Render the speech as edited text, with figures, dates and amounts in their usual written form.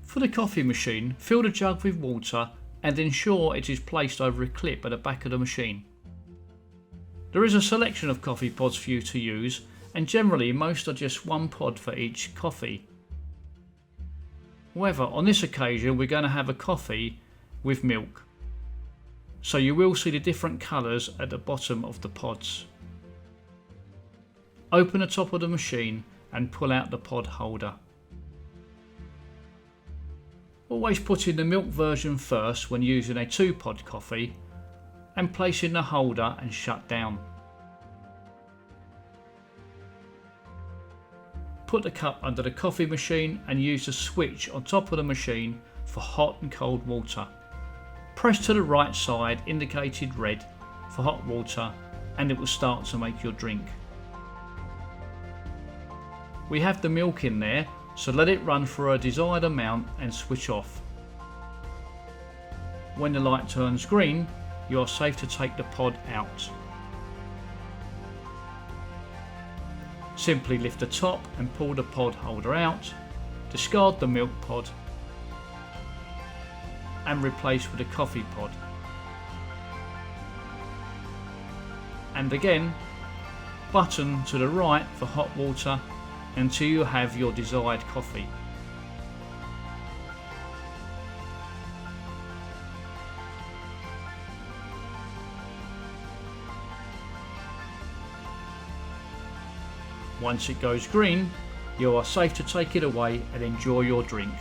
For the coffee machine, fill the jug with water and ensure it is placed over a clip at the back of the machine. There is a selection of coffee pods for you to use, and generally most are just one pod for each coffee. However, on this occasion we're going to have a coffee with milk, so you will see the different colours at the bottom of the pods. Open the top of the machine and pull out the pod holder. Always put in the milk version first when using a 2-pod coffee, and place in the holder and shut down. Put the cup under the coffee machine and use the switch on top of the machine for hot and cold water. Press to the right side indicated red for hot water and it will start to make your drink. We have the milk in there, so let it run for a desired amount and switch off. When the light turns green, you are safe to take the pod out. Simply lift the top and pull the pod holder out, discard the milk pod and replace with a coffee pod. And again, button to the right for hot water until you have your desired coffee. Once it goes green, you are safe to take it away and enjoy your drink.